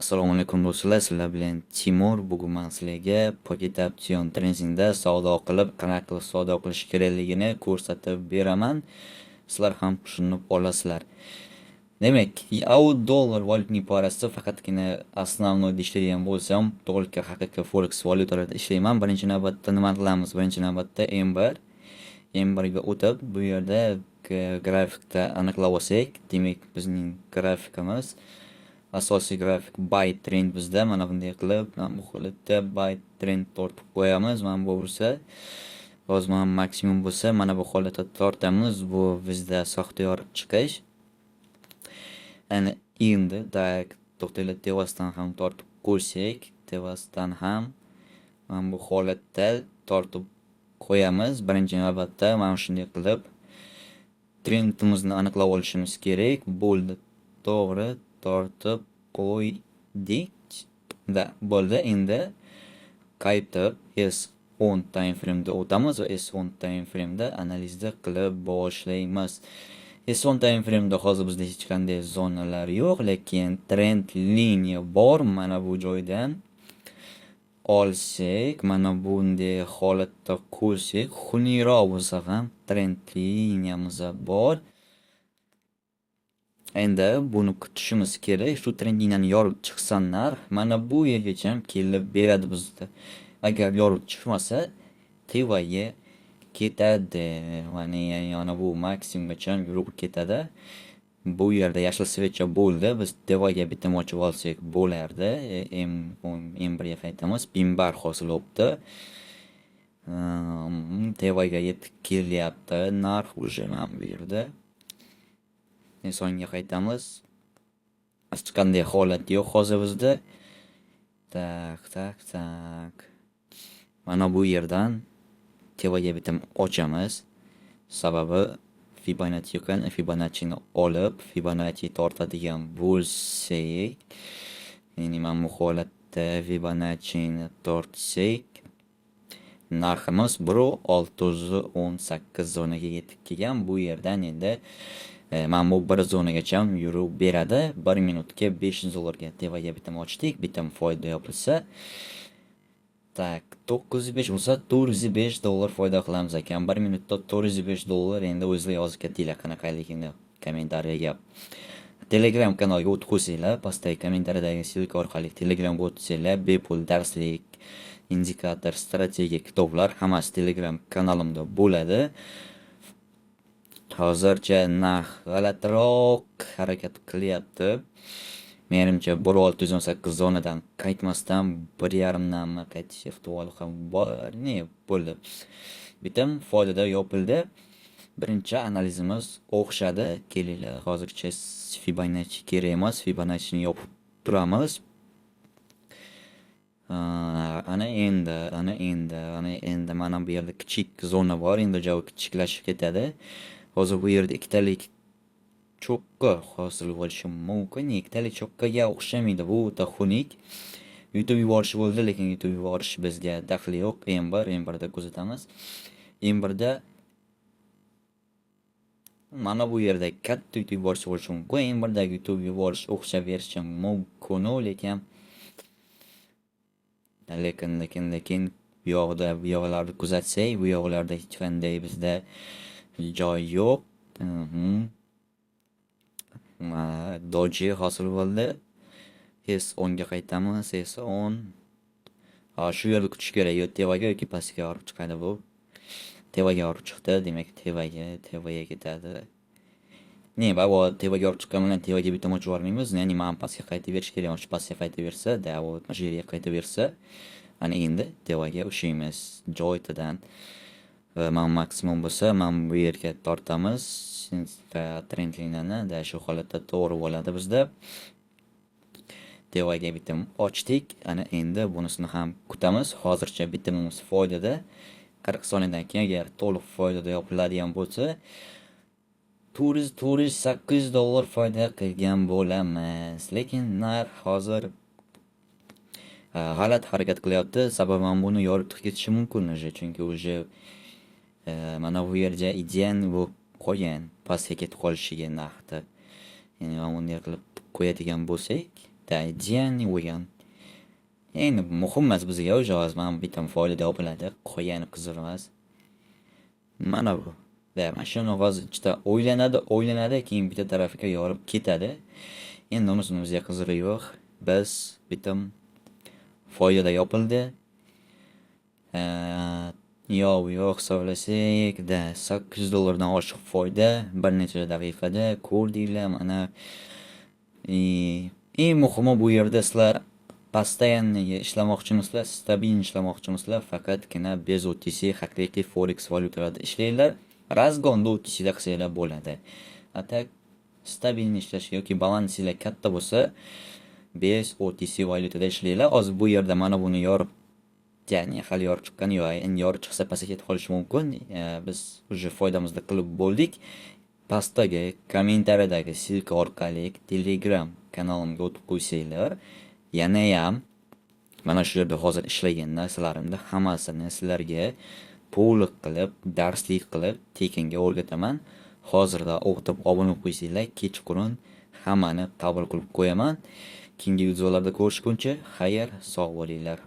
Assalomu alaykum do'stlar, sizlar bilan Timur. Bugun men sizlarga Pocket Option Tradingda savdo qilib, qanaqa qilib savdo qilish kerakligini ko'rsatib beraman. Sizlar ham tushunib olasizlar. Demak, dollar valyutning parasi faqatgina основной ishlaydigan bo'lsam, только haqiqiy forex valyutalarda ishlayman. Birinchi navbatda nima qilamiz? Birinchi navbatda M1 ga o'tib, bu yerda grafikda aniqlab olsak, demak bizning grafikimiz asosiy grafik buy trend bizda mana bunday qilib, bu holatda buy trend tortib qo'yamiz. Mana bu bo'lsa, hozir mana maksimum bo'lsa, mana bu holatda tortamiz. Bu bizda soxtayor chiqish. Ana endi tak to'xtalib devasdan ham tortib qo'ysak, devasdan ham mana bu holatda tortib qo'yamiz. Birinchi navbatda mana shunday qilib trendimizni aniqlab olishimiz kerak. Bo'ldi, to'g'ri tortib qo'ydik. Bo'ldi. Endi qaytib S10 time frame da o'tamiz va S10 time frame da analizda qilib boshlaymiz. S10 time frame da hozir bizda hech qanday zonalar yo'q, lekin trend liniya bor. Mana bu joydan olsak, mana bunday holatda ko'rsak, xuniyroq bo'lsa ham trend liniyamiz bor. Endi buni kutishimiz kerak. Shu trend liniyani yorib chiqsa narx mana bu yergacha kelib beradi bizda. Agar yorib chiqmasa, tevaga ketadi. Mana bu maksimumgacha yurib ketadi. Bu yerda yashil svechcha bo'ldi. Biz tevaga bitim ochib olsak bo'lardi. M1 ga qaytamiz. Pimbar hosil bo'libdi. Tevaga yetib kelyapti. Narx уже mana bu yerda. Songa qaytamiz. Hech qanday holat yo'q hozir bizda. Tak. Mana bu yerdan tevaga bitim ochamiz. Sababi Fibonacci ekan, Fibonacci'ni olib, Fibonacci tortadigan bo'lsak, ya'ni mana bu holatda Fibonacci'ni tortsak, narximiz 1618 zonaga yetib kelgan. Bu yerdan endi mana bu bir zonagacha yurib beradi. 1 minutga 500 dollarga tevaga bitim ochdik. Bitim foyda yopilsa, tak 905 bo'lsa 405 dollar foyda qilamiz ekan. 1 minutda 405 dollar. Endi o'zingizlar yozib ketinglar qanaqaligini kommentariyaga. Telegram kanaliga o'tib qo'ysanglar, pastdagi kommentariyadagi silka orqali Telegramga o'tsanglar, bepul darslik, indikator, strategiya kitoblar hammasi Telegram kanalimda bo'ladi. Hozircha narx g'alatiroq harakat qilyapti. Menimcha 1618 zonadan qaytmasdan 1.5 danmi qaytish ehtimoli ham bor. Ne bo'ldi? Bitim foydada yopildi. Birinchi analizimiz o'xshadi. Kelinglar, hozircha Fibonacci kerak emas. Fibonacci'ni yopib turamiz. Ana endi mana bu yerda kichik zona bor. Endi javob kichiklashib ketadi. Hozir bu yerda ikkitalik cho'qqa hosil bo'lishi mumkin. Ikkitalik cho'qqaga o'xshamaydi. Bu o'ta xunuk. YouTube yuborish bo'ldi, lekin YouTube yuborish bizga daxli yo'q. M1da kuzatamiz. M1da mana bu yerda katta YouTube yuborish bo'lishi mumkin. M1dagi YouTube yuborish o'xshab berishi mumkin, lekin bu yoqlarni kuzatsak, bu yoqlarda hech qanday bizda joy yo'q. Doji hosil bo'ldi. S10 ga qaytamiz. S10. Shu yerda kutish kerak. Yo tevaga yoki pastga yorib chiqadi bu. Tevaga yorib chiqdi, demak tevaga ketadi. Bu tevaga yorib chiqqan bilan tevaga bitim ochib yubormaymiz. Ya'ni men pastga qaytib berish kerak. Shu pastga qaytib bersa, shu yerga qaytib bersa, ana endi tevaga ushlaymiz joytidan. Mana maksimum bo'lsa, mana bu yerga tortamiz. Trend liniyani shu holatda to'g'ri bo'ladi bizda. Tevaga bitim ochdik. Ana endi bunisini ham kutamiz. Hozircha bitimimiz foydada. 40 soniyadan keyin agar to'liq foydada yopiladigan bo'lsa, 408 dollar foyda qilgan bo'lamiz. Lekin narx hozir g'alati harakat qilyapti. Sababi men buni yorib ketishi mumkin chunki уже mana bu yerga ideal bo'lib qolgan, pastga ketib qolishiga narxda. Ya'ni bunday qilib qo'yadigan bo'lsak, Daydian o'yin. Endi muhim emas bizga o'sha hozir mana bitta foyda topiladi, qo'yani qiziq emas. Mana bu. Mana shuni hozir ichida o'ylanadi, keyin bitta tarafiga yorib ketadi. Endi unisini bizga qizig'i yo'q. Biz bitim foydada yopildi. Yo'q hisoblasak, $8 oshiq foyda bir necha daqiqada ko'rdinglar. Mana eng muhimi bu yerda sizlar постоянно ishlamoqchimisizlar, stabil ishlamoqchimisizlar, faqatgina bez OTC haqiqiy forex valyutalarda ishlanglar. Razgonda OTC da qilsanglar bo'ladi. Atak stabil ishlash yoki balansinglar katta bo'lsa, bez OTC valyutada ishlanglar. Hozir bu yerda mana buni yorib, ya'ni hali yorib chiqqan yo'q, endi yorib chiqsa pastga ketib qolishi mumkin. Biz уже foydamizni qilib bo'ldik. Pastdagi kommentariyadagi silka orqali Telegram kanalimga o'tib qo'ysanglar, yanayam mana shu yerda hozir ishlagan narsalarimni hammasini sizlarga to'liq qilib, darslik qilib, tekinga o'rgataman. Hozirda o'qitib obuna bo'lib qo'ysanglar, kechqurun hammani qabul qilib qo'yaman. Keyingi videolarda ko'rishguncha, xayr, sog' bo'linglar.